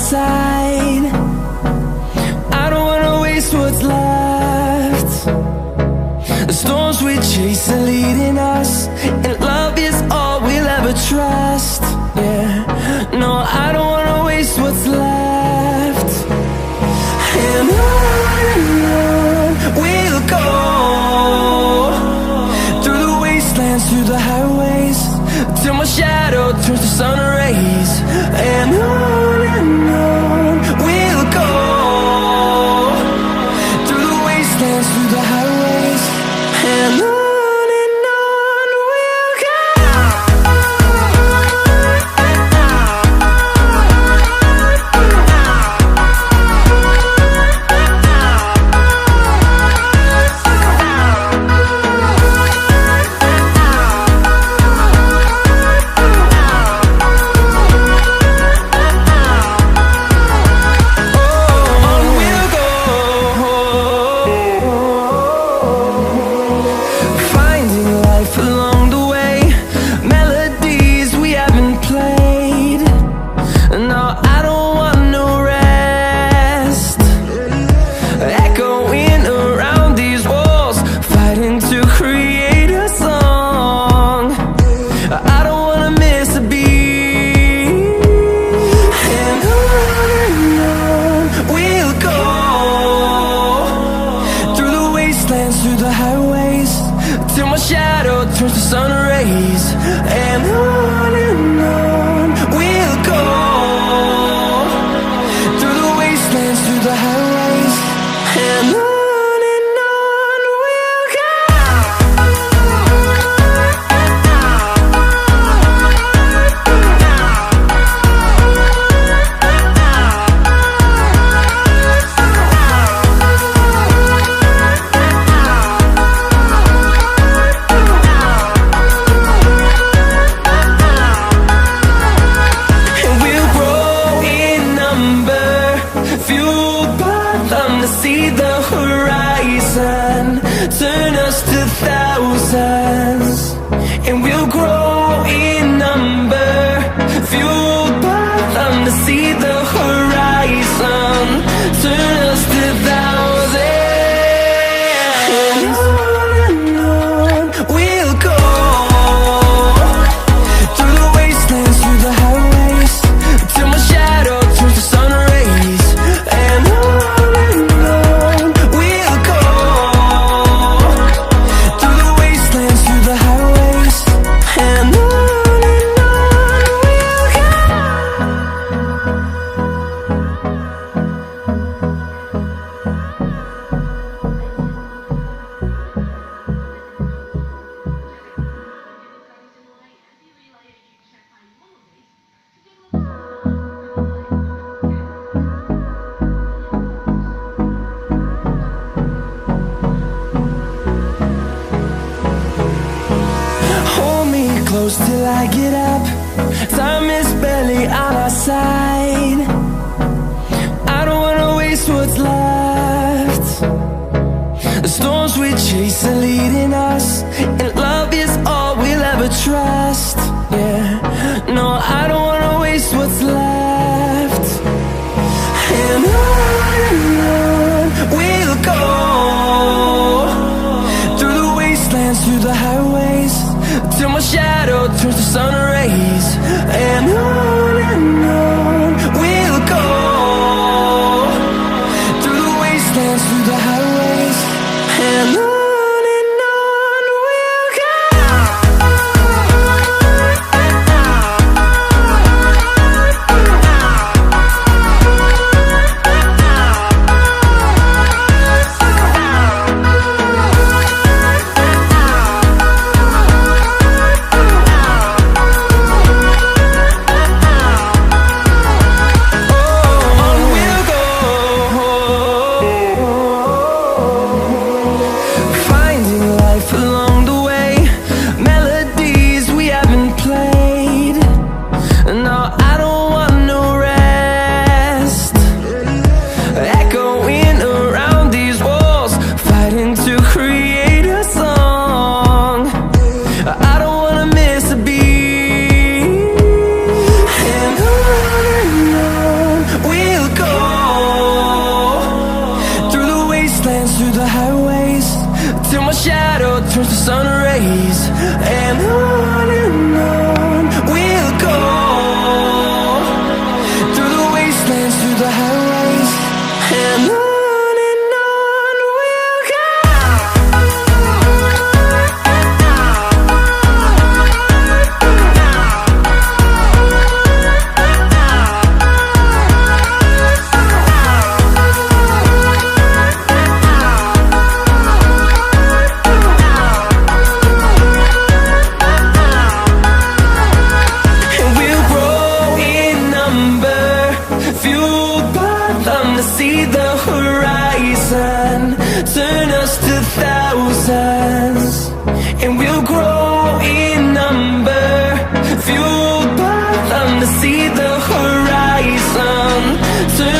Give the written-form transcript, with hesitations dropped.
side. I don't wanna waste what's left. The storms we chase are leading us, and love is all we'll ever trust. Yeah, no, I don't wanna waste what's left. And on we'll go, through the wastelands, through the highways, till my shadow turns to sun rays. And on we'll go, through the wastelands, through the highways, and on. Through the highways, till my shadow turns to sun rays. And on we'll go, through the wastelands, through the highways, and on. See the horizon turn us to thousands, and we'll grow in number, fueled by them to see the horizon turn us to thousands. And on we'll go, through the wastelands, through the highways, till my shadow turns to sun rays. And close till I get up, time is barely on our side. I don't wanna waste what's left. The storms we chase are leading us, and love is all we'll ever trust. Yeah, no, I don't wanna waste what's left. And on we'll go, through the wastelands, through the highways, till my shadow turns to sun rays. And on we'll go, through the wastelands, through the highways, and on. seasons, and we'll grow